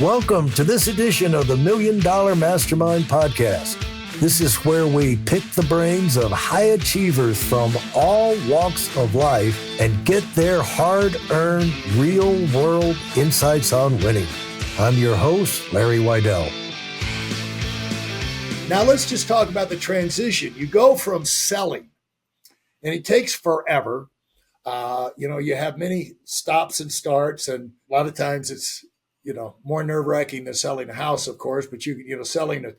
Welcome to this edition of the Million Dollar Mastermind podcast. This is where we pick the brains of high achievers from all walks of life and get their hard-earned, real-world insights on winning. I'm your host, Larry Weidel. Now let's just talk about the transition. You go from selling, and it takes forever. You have many stops and starts, and a lot of times it's more nerve-wracking than selling a house, of course. But selling a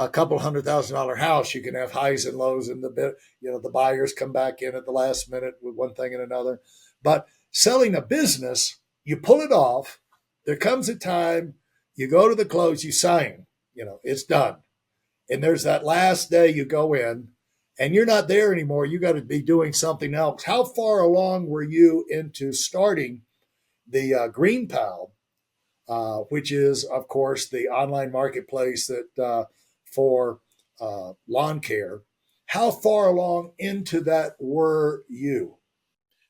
couple $100,000 house, you can have highs and lows, and the buyers come back in at the last minute with one thing and another. But selling a business, you pull it off. There comes a time you go to the close, you sign. It's done, and there's that last day you go in, and you're not there anymore. You got to be doing something else. How far along were you into starting the GreenPal? Which is, of course, the online marketplace that for lawn care. How far along into that were you?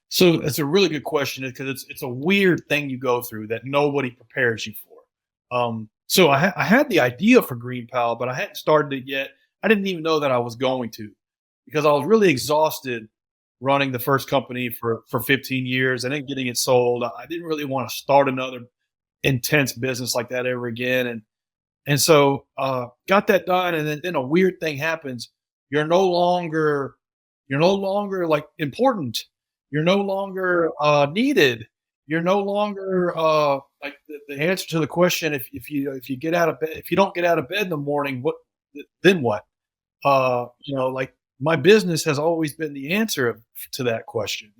So it's a really good question because it's a weird thing you go through that nobody prepares you for. So I had the idea for GreenPal, but I hadn't started it yet. I didn't even know that I was going to, because I was really exhausted running the first company for 15 years and then getting it sold. I didn't really want to start another intense business like that ever again. And so got that done. And then a weird thing happens. You're no longer like important. You're no longer needed. You're no longer like the answer to the question. If you get out of bed, if you don't get out of bed in the morning, then what? Like my business has always been the answer to that question.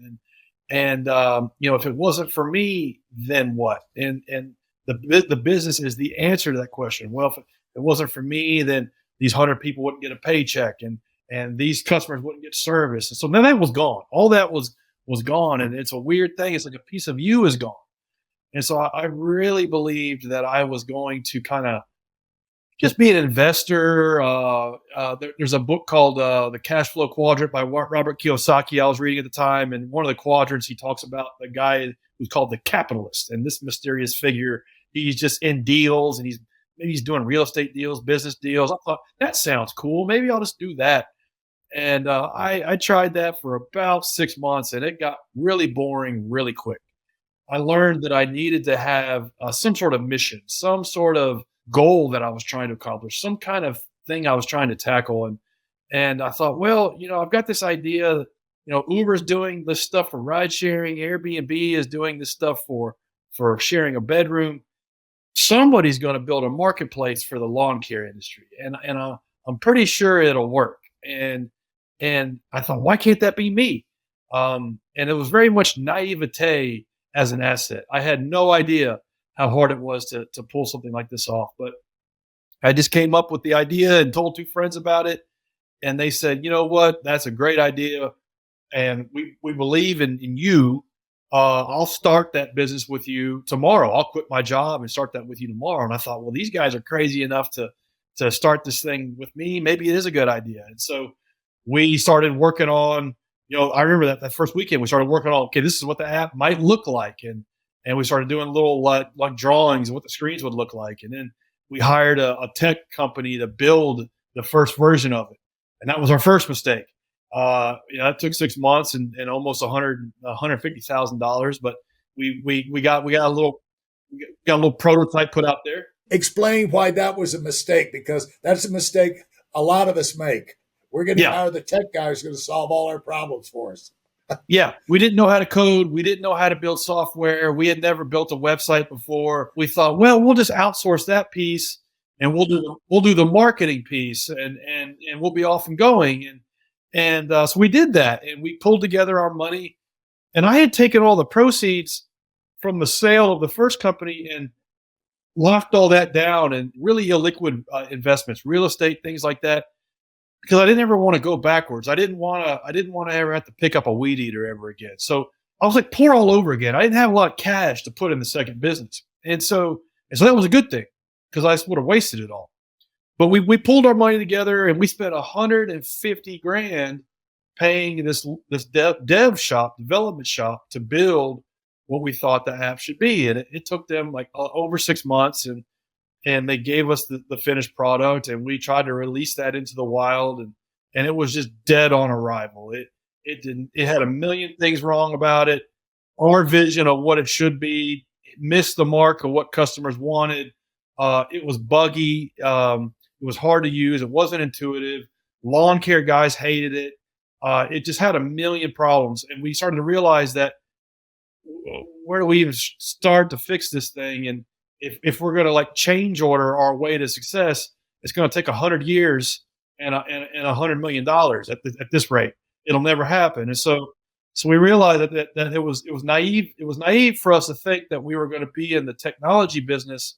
And if it wasn't for me, then what? And the business is the answer to that question. Well, if it wasn't for me, then these 100 people wouldn't get a paycheck, and these customers wouldn't get service. And so then that was gone. All that was gone. And it's a weird thing. It's like a piece of you is gone. And so I really believed that I was going to kind of just be an investor. There's a book called The Cash Flow Quadrant by Robert Kiyosaki I was reading at the time. And one of the quadrants, he talks about the guy who's called the capitalist. And this mysterious figure, he's just in deals, and maybe he's doing real estate deals, business deals. I thought, that sounds cool. Maybe I'll just do that. And I tried that for about 6 months, and it got really boring really quick. I learned that I needed to have some sort of mission, some sort of goal that I was trying to accomplish, some kind of thing I was trying to tackle. And I thought, well, I've got this idea, Uber's doing this stuff for ride sharing. Airbnb is doing this stuff for sharing a bedroom. Somebody's going to build a marketplace for the lawn care industry. And I'm pretty sure it'll work. And I thought, why can't that be me? And it was very much naivete as an asset. I had no idea how hard it was to pull something like this off. But I just came up with the idea and told 2 friends about it. And they said, you know what, that's a great idea. And we believe in you. I'll start that business with you tomorrow. I'll quit my job and start that with you tomorrow. And I thought, well, these guys are crazy enough to start this thing with me. Maybe it is a good idea. And so we started working on, I remember that first weekend, we started working on, okay, this is what the app might look like. And we started doing little like drawings of what the screens would look like. And then we hired a tech company to build the first version of it. And that was our first mistake. It took 6 months and almost $150,000, but we got a little prototype put out there. Explain why that was a mistake, because that's a mistake a lot of us make. We're going to hire the tech guy who's going to solve all our problems for us. Yeah, we didn't know how to code. We didn't know how to build software. We had never built a website before. We thought, well, we'll just outsource that piece, and we'll do the marketing piece, and we'll be off and going. And so we did that, and we pulled together our money. And I had taken all the proceeds from the sale of the first company and locked all that down, and really illiquid investments, real estate, things like that, because I didn't ever want to go backwards. I didn't want to ever have to pick up a weed eater ever again. So I was like, pour all over again. I didn't have a lot of cash to put in the second business. And so that was a good thing, because I would have wasted it all. But we pulled our money together, and we spent $150,000 paying this development shop to build what we thought the app should be. And it took them like over 6 months, and they gave us the finished product, and we tried to release that into the wild, and it was just dead on arrival. It had a million things wrong about it. Our vision of what it should be missed the mark of what customers wanted. It was buggy. It was hard to use. It wasn't intuitive. Lawn care guys hated it. It just had a million problems. And we started to realize that where do we even start to fix this thing? And if we're going to like change order our way to success, it's going to take 100 years and $100 million at this rate. It'll never happen. And so we realized that it was naive. It was naive for us to think that we were going to be in the technology business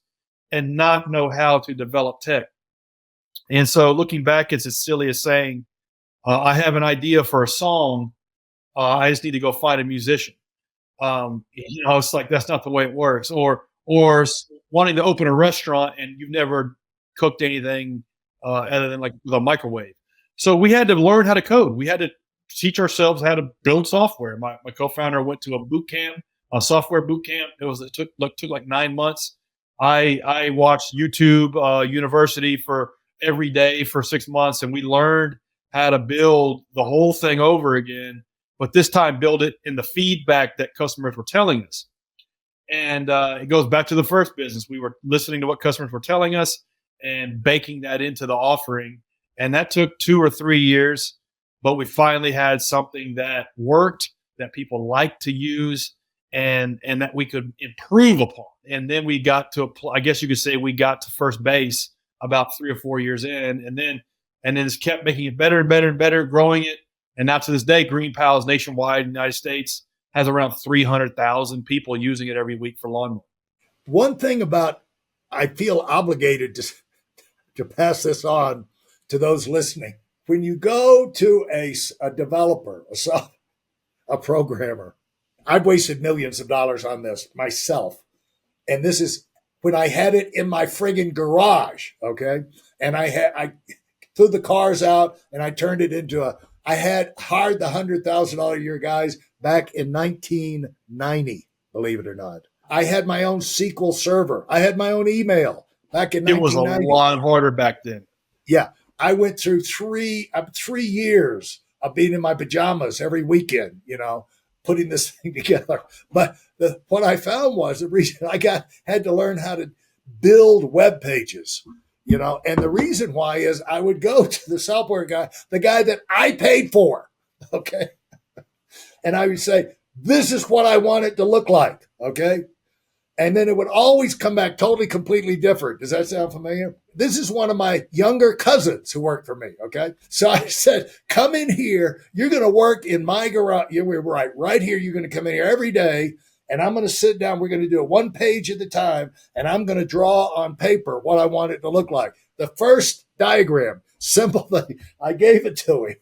and not know how to develop tech. And so looking back, it's as silly as saying, I have an idea for a song. I just need to go find a musician. It's like, that's not the way it works. Or wanting to open a restaurant and you've never cooked anything other than like the microwave. So we had to learn how to code. We had to teach ourselves how to build software. My co-founder went to a software boot camp. It took like 9 months. I watched YouTube University for every day for 6 months, and we learned how to build the whole thing over again, but this time build it in the feedback that customers were telling us. And it goes back to the first business. We were listening to what customers were telling us and baking that into the offering. And that took 2 or 3 years, but we finally had something that worked, that people liked to use, and that we could improve upon. And then we got to, I guess you could say, we got to first base about 3 or 4 years in, and then just kept making it better and better and better, growing it. And now to this day, GreenPal is nationwide in the United States, has around 300,000 people using it every week for lawn mowing. One thing I feel obligated to pass this on to those listening. When you go to a developer, a programmer, I've wasted millions of dollars on this myself. And this is when I had it in my friggin' garage, okay? And I threw the cars out and I turned it into I had hired the $100,000 a year guys back in 1990, believe it or not. I had my own SQL server. I had my own email back in 1990. It was a lot harder back then. Yeah. I went through 3 years of being in my pajamas every weekend, putting this thing together. But what I found was the reason I had to learn how to build web pages, and the reason why is I would go to the software guy, the guy that I paid for, okay? And I would say, this is what I want it to look like, okay? And then it would always come back totally, completely different. Does that sound familiar? This is one of my younger cousins who worked for me, okay? So I said, come in here. You're going to work in my garage. You're right here. You're going to come in here every day, and I'm going to sit down. We're going to do it 1 page at a time, and I'm going to draw on paper what I want it to look like. The first diagram, simple thing, I gave it to him.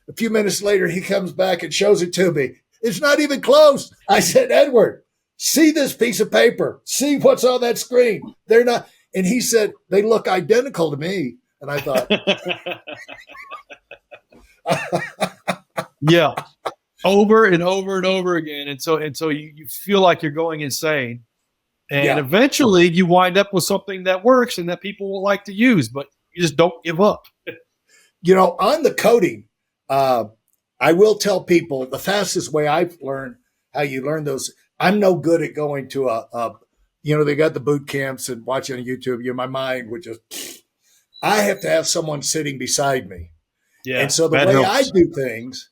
A few minutes later, he comes back and shows it to me. It's not even close. I said, Edward, see this piece of paper. See what's on that screen. They're not. And he said, they look identical to me. And I thought. Yeah. Over and over and over again. And so you feel like you're going insane. And eventually you wind up with something that works and that people will like to use, but you just don't give up. On the coding, I will tell people the fastest way I've learned how you learn those. I'm no good at going to they got the boot camps and watching on YouTube. My mind would just, I have to have someone sitting beside me. Yeah. And so the way helps. I do things,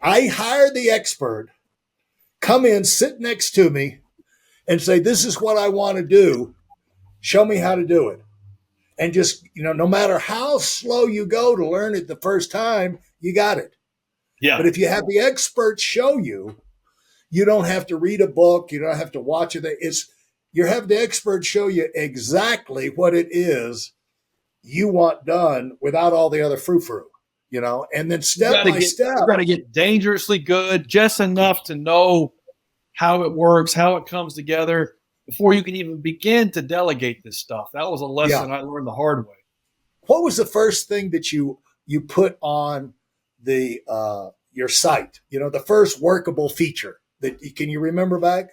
I hire the expert, come in, sit next to me and say, this is what I want to do. Show me how to do it. And just, no matter how slow you go to learn it the first time, you got it. Yeah. But if you have the expert show you, you don't have to read a book. You don't have to watch it. You have the expert show you exactly what it is you want done without all the other frou-frou, and then step by step. You got to get dangerously good, just enough to know how it works, how it comes together before you can even begin to delegate this stuff. That was a lesson I learned the hard way. What was the first thing that you put on your site? The first workable feature. Can you remember back?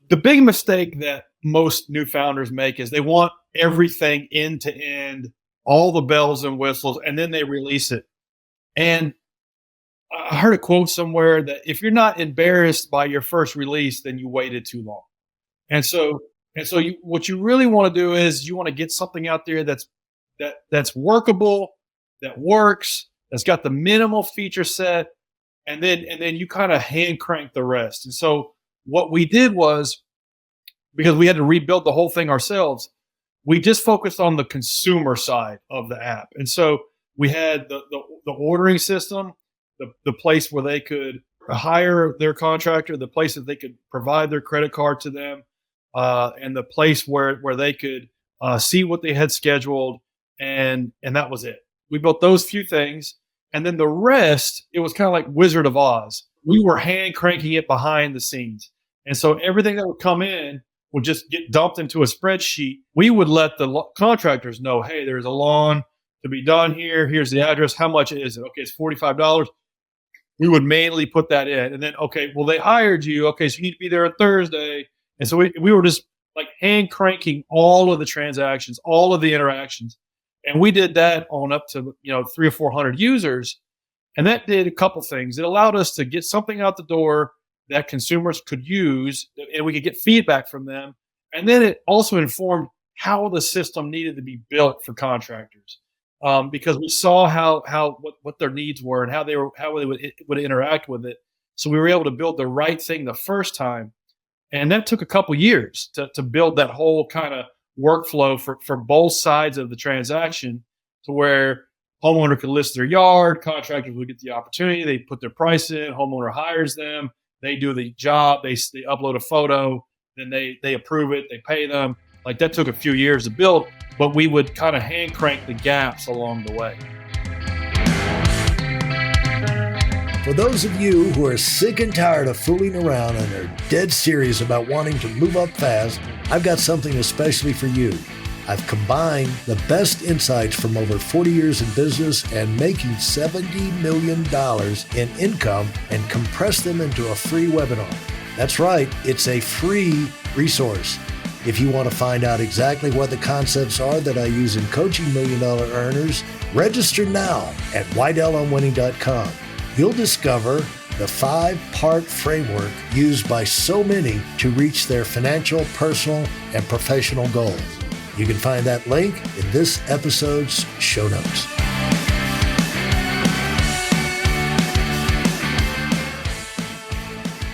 The big mistake that most new founders make is they want everything end to end, all the bells and whistles, and then they release it. And I heard a quote somewhere that if you're not embarrassed by your first release, then you waited too long. And so, what you really want to do is you want to get something out there that's workable, that works, that's got the minimal feature set, and then you kind of hand crank the rest. And so what we did was, because we had to rebuild the whole thing ourselves, we just focused on the consumer side of the app. And so we had the ordering system, the place where they could hire their contractor, the place that they could provide their credit card to them, and the place where they could see what they had scheduled, and that was it. We built those few things, and then the rest, it was kind of like Wizard of Oz. We were hand cranking it behind the scenes, and so everything that would come in would just get dumped into a spreadsheet. We would let the contractors know, hey, there's a lawn to be done here. Here's the address. How much is it? Okay, it's $45. We would manually put that in, and then okay, well they hired you. Okay, so you need to be there on Thursday. And so we were just like hand cranking all of the transactions, all of the interactions. And we did that on up to, 300 or 400 users. And that did a couple things. It allowed us to get something out the door that consumers could use, and we could get feedback from them. And then it also informed how the system needed to be built for contractors, because we saw what their needs were and how they would interact with it. So we were able to build the right thing the first time. And that took a couple years to build that whole kind of workflow for both sides of the transaction, to where homeowner could list their yard, contractors would get the opportunity, they put their price in, homeowner hires them, they do the job, they upload a photo, then they approve it, they pay them. Like that took a few years to build, but we would kind of hand crank the gaps along the way. For those of you who are sick and tired of fooling around and are dead serious about wanting to move up fast, I've got something especially for you. I've combined the best insights from over 40 years in business and making $70 million in income and compressed them into a free webinar. That's right, it's a free resource. If you want to find out exactly what the concepts are that I use in coaching million-dollar earners, register now at weidelonwinning.com. You'll discover the 5-part framework used by so many to reach their financial, personal, and professional goals. You can find that link in this episode's show notes.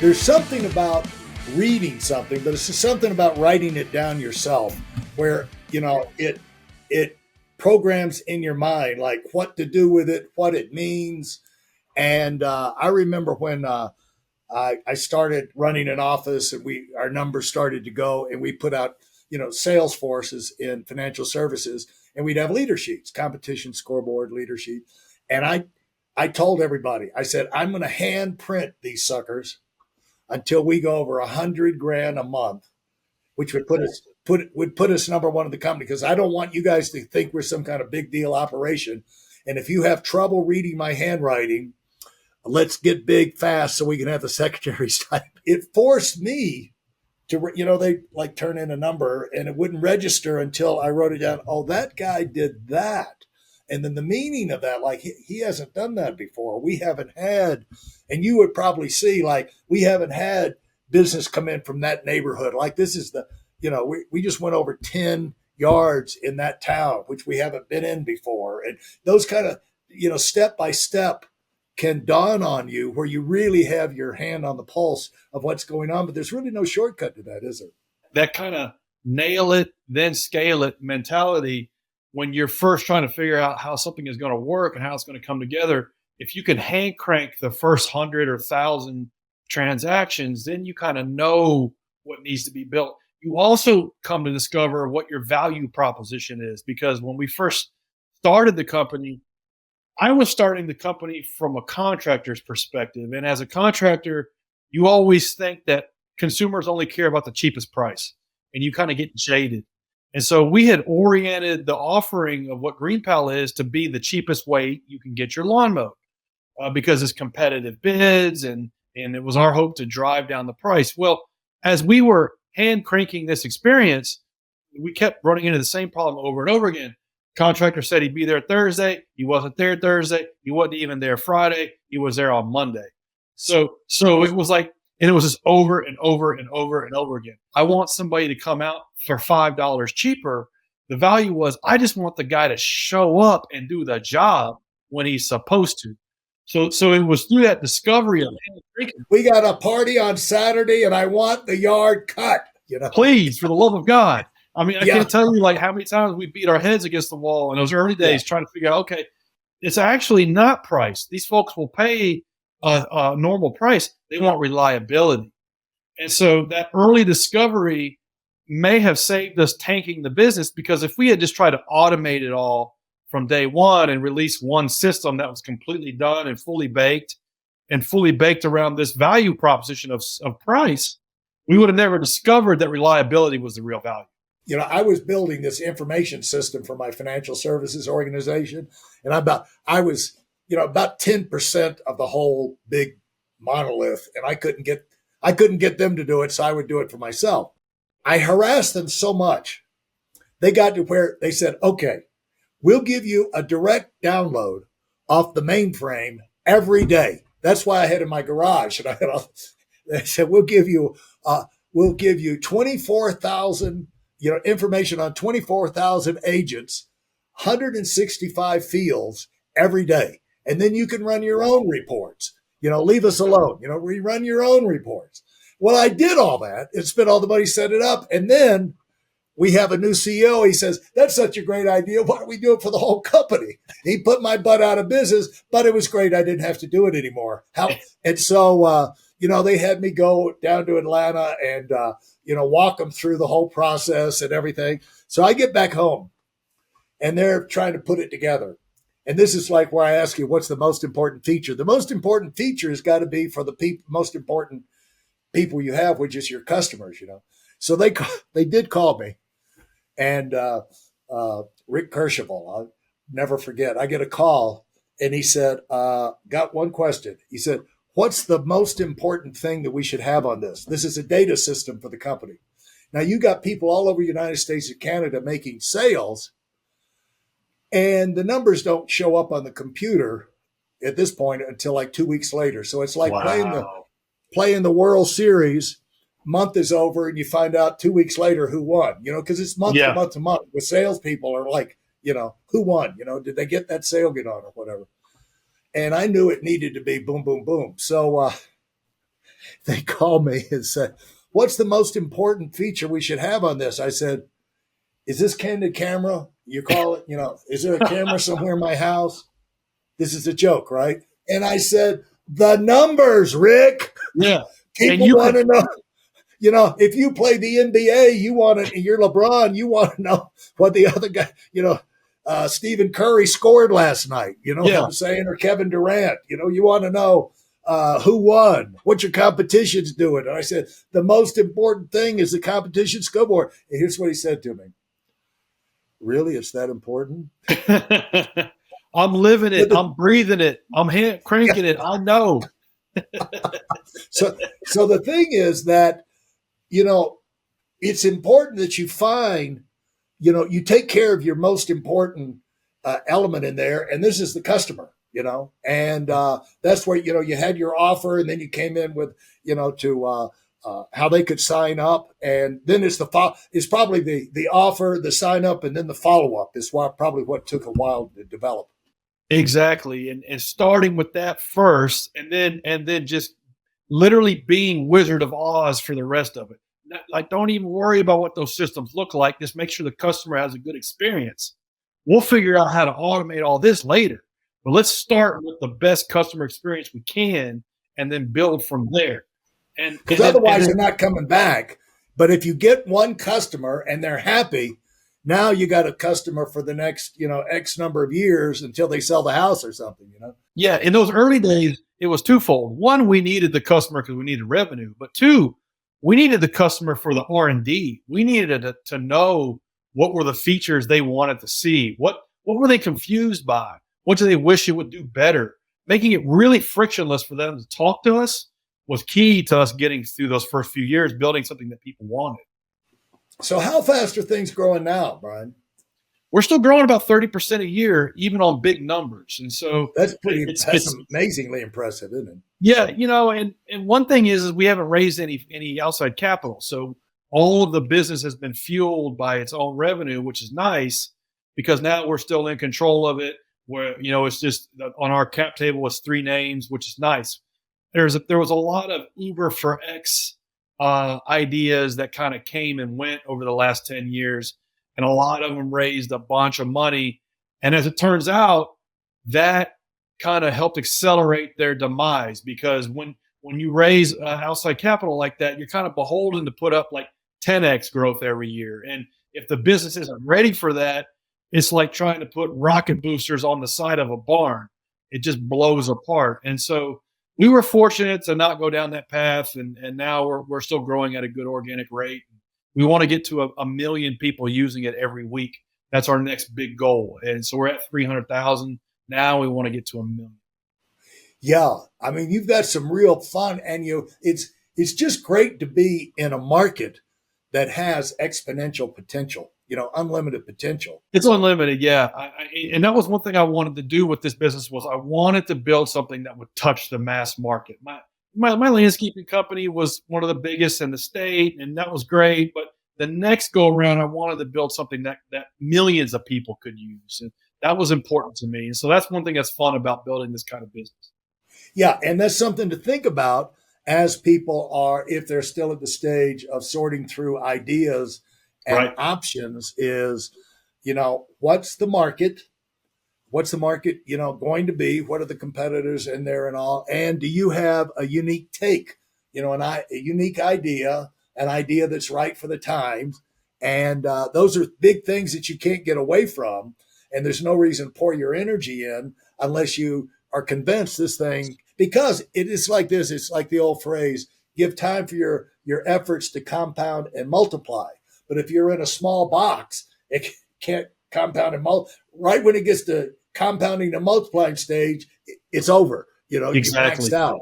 There's something about reading something, but it's just something about writing it down yourself, where it programs in your mind like what to do with it, what it means. And I remember when I started running an office and our numbers started to go, and we put out sales forces in financial services, and we'd have leader sheets, competition scoreboard, leader sheet. And I told everybody, I said, I'm going to hand print these suckers until we go over $100,000 a month, which would put us number one in the company, because I don't want you guys to think we're some kind of big deal operation. And if you have trouble reading my handwriting, let's get big fast so we can have the secretaries type. It forced me to, they like turn in a number and it wouldn't register until I wrote it down. Oh, that guy did that. And then the meaning of that, like he hasn't done that before. We haven't had, and you would probably see, like, we haven't had business come in from that neighborhood. Like this is we just went over 10 yards in that town, which we haven't been in before. And those kind of, step by step can dawn on you, where you really have your hand on the pulse of what's going on. But there's really no shortcut to that, is there? That kind of nail it, then scale it mentality, when you're first trying to figure out how something is going to work and how it's going to come together, if you can hand crank the first 100 or 1,000 transactions, then you kind of know what needs to be built. You also come to discover what your value proposition is, because when we first started the company, I was starting the company from a contractor's perspective. And as a contractor, you always think that consumers only care about the cheapest price, and you kind of get jaded. And so we had oriented the offering of what GreenPal is to be the cheapest way you can get your lawn mowed, because it's competitive bids and And it was our hope to drive down the price. Well, as we were hand cranking this experience, we kept running into the same problem over and over again. Contractor said he'd be there Thursday. He wasn't there Thursday. He wasn't even there Friday. He was there on Monday. So it was like, and it was just over and over and over and over again. I want somebody to come out for $5 cheaper. The value was, I just want the guy to show up and do the job when he's supposed to. So it was through that discovery of, we got a party on Saturday and I want the yard cut. Please, for the love of God. I mean, I can't tell you like how many times we beat our heads against the wall in those early days trying to figure out, okay, it's actually not price. These folks will pay a normal price. They want reliability. And so that early discovery may have saved us tanking the business, because if we had just tried to automate it all from day one and release one system that was completely done and fully baked around this value proposition of price, we would have never discovered that reliability was the real value. I was building this information system for my financial services organization, and I was about 10% of the whole big monolith, and I couldn't get them to do it, so I would do it for myself. I harassed them so much, they got to where they said, okay, we'll give you a direct download off the mainframe every day. That's why I had in my garage, and they said, we'll give you 24,000, information on 24,000 agents, 165 fields every day. And then you can run your own reports, leave us alone, rerun your own reports. Well, I did all that and spent all the money, set it up. And then we have a new CEO. He says, that's such a great idea. Why don't we do it for the whole company? He put my butt out of business, but it was great. I didn't have to do it anymore. And so, they had me go down to Atlanta and, walk them through the whole process and everything. So I get back home and they're trying to put it together. And this is like where I ask you, what's the most important feature? The most important feature has got to be for the most important people you have, which is your customers, So they did call me. And Rick Kercheval, I'll never forget, I get a call and he said, got one question. He said, what's the most important thing that we should have on this? This is a data system for the company. Now, you got people all over the United States and Canada making sales, and the numbers don't show up on the computer at this point until like 2 weeks later. So it's like playing the World Series. Month is over, and you find out 2 weeks later who won, because it's month to month to month. With salespeople are like, who won? Did they get that sale get on or whatever? And I knew it needed to be boom, boom, boom. So they called me and said, what's the most important feature we should have on this? I said, is this candid camera? You call it, is there a camera somewhere in my house? This is a joke, right? And I said, the numbers, Rick. Yeah. People want to know. If you play the NBA, you're LeBron, you want to know what the other guy, Stephen Curry scored last night, what I'm saying, or Kevin Durant, you want to know who won, what your competition's doing. And I said, the most important thing is the competition scoreboard. And here's what he said to me. Really? It's that important? I'm living it. I'm breathing it. I'm cranking it. I know. So the thing is that, it's important that you find, you take care of your most important element in there. And this is the customer, and that's where, you had your offer, and then you came in with, to how they could sign up. And then it's probably the offer, the sign up, and then the follow-up is probably what took a while to develop. Exactly. And starting with that first, and then just literally being Wizard of Oz for the rest of it. Like, don't even worry about what those systems look like. Just make sure the customer has a good experience. We'll figure out how to automate all this later. But let's start with the best customer experience we can and then build from there. Because otherwise they're not coming back. But if you get one customer and they're happy, now you got a customer for the next, X number of years until they sell the house or something, Yeah, in those early days, it was twofold. One, we needed the customer because we needed revenue. But two, we needed the customer for the R&D. We needed to know what were the features they wanted to see. What were they confused by? What do they wish it would do better? Making it really frictionless for them to talk to us was key to us getting through those first few years, building something that people wanted. So how fast are things growing now, Bryan? We're still growing about 30% a year, even on big numbers. And so that's amazingly impressive, isn't it? Yeah. And one thing is we haven't raised any outside capital. So all of the business has been fueled by its own revenue, which is nice because now we're still in control of it, where, it's just on our cap table was 3 names, which is nice. There was a lot of Uber for X ideas that kind of came and went over the last 10 years. And a lot of them raised a bunch of money. And as it turns out, that kind of helped accelerate their demise, because when you raise outside capital like that, you're kind of beholden to put up like 10x growth every year. And if the business isn't ready for that, it's like trying to put rocket boosters on the side of a barn. It just blows apart. And so we were fortunate to not go down that path. And now we're still growing at a good organic rate. We want to get to a million people using it every week. That's our next big goal. And so we're at 300,000. Now we want to get to 1 million. Yeah. I mean, you've got some real fun, and it's just great to be in a market that has exponential potential, unlimited potential. It's unlimited. Yeah. And that was one thing I wanted to do with this business was I wanted to build something that would touch the mass market. My landscaping company was one of the biggest in the state, and that was great. But the next go around, I wanted to build something that millions of people could use. And that was important to me. And so that's one thing that's fun about building this kind of business. Yeah. And that's something to think about as people are, if they're still at the stage of sorting through ideas and options is, what's the market? What's the market, going to be? What are the competitors in there and all? And do you have a unique take, a unique idea, an idea that's right for the times? And those are big things that you can't get away from. And there's no reason to pour your energy in unless you are convinced this thing, because it is like this. It's like the old phrase, give time for your efforts to compound and multiply. But if you're in a small box, it can't compound and multiply. Right when it gets to compounding and multiplying stage, it's over. Exactly. You're maxed out,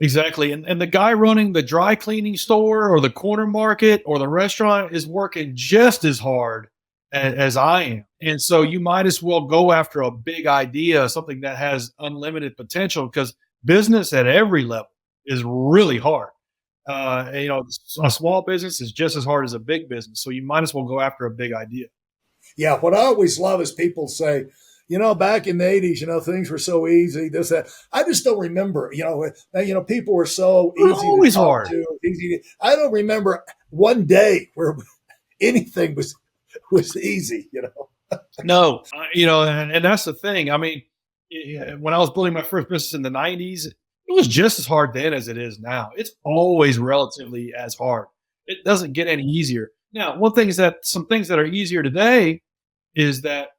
Exactly. And the guy running the dry cleaning store or the corner market or the restaurant is working just as hard as I am. And so you might as well go after a big idea, something that has unlimited potential, because business at every level is really hard. A small business is just as hard as a big business. So you might as well go after a big idea. Yeah. What I always love is people say, back in the 80s, things were so easy, this, that. I just don't remember, people were so easy. Always hard. I don't remember one day where anything was easy, No, and that's the thing. I mean, when I was building my first business in the 90s, it was just as hard then as it is now. It's always relatively as hard. It doesn't get any easier. Now, one thing is that some things that are easier today is that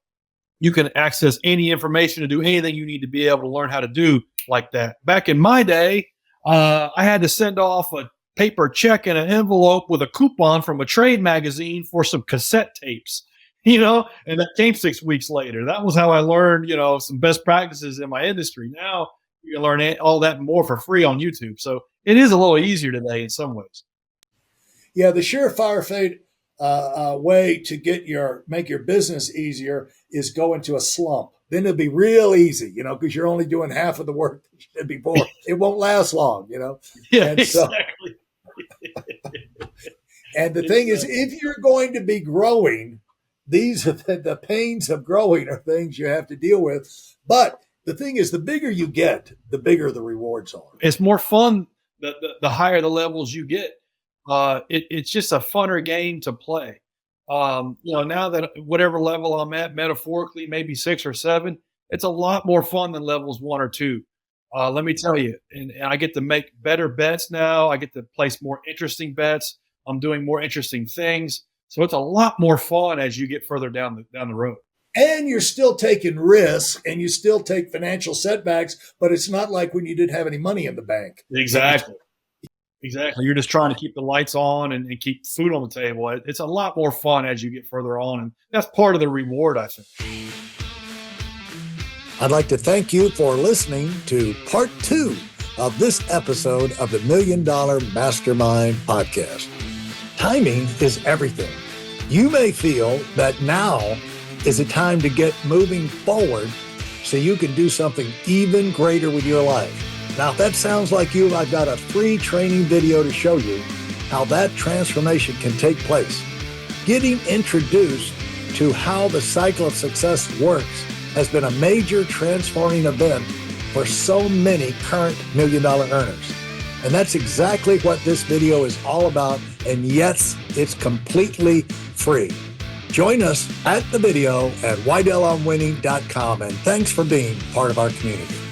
you can access any information to do anything you need to be able to learn how to do like that. Back in my day, I had to send off a paper check in an envelope with a coupon from a trade magazine for some cassette tapes, and that came 6 weeks later. That was how I learned, some best practices in my industry. Now you can learn all that and more for free on YouTube. So it is a little easier today in some ways. Yeah. The surefire way to make your business easier is go into a slump. Then it'll be real easy, because you're only doing half of the work that you did before. It won't last long, Yeah, and exactly. And the thing is, if you're going to be growing, these are the pains of growing are things you have to deal with. But the thing is, the bigger you get, the bigger the rewards are. It's more fun the higher the levels you get. It's just a funner game to play. Now that whatever level I'm at, metaphorically, maybe 6 or 7, it's a lot more fun than levels 1 or 2. Let me tell you, and I get to make better bets now. I get to place more interesting bets. I'm doing more interesting things. So it's a lot more fun as you get further down the road. And you're still taking risks and you still take financial setbacks, but it's not like when you didn't have any money in the bank. Exactly. You're just trying to keep the lights on and keep food on the table. It's a lot more fun as you get further on. And that's part of the reward, I think. I'd like to thank you for listening to part 2 of this episode of the Million Dollar Mastermind podcast. Timing is everything. You may feel that now is a time to get moving forward so you can do something even greater with your life. Now, if that sounds like you, I've got a free training video to show you how that transformation can take place. Getting introduced to how the cycle of success works has been a major transforming event for so many current $1 million earners. And that's exactly what this video is all about. And yes, it's completely free. Join us at the video at weidelonwinning.com. And thanks for being part of our community.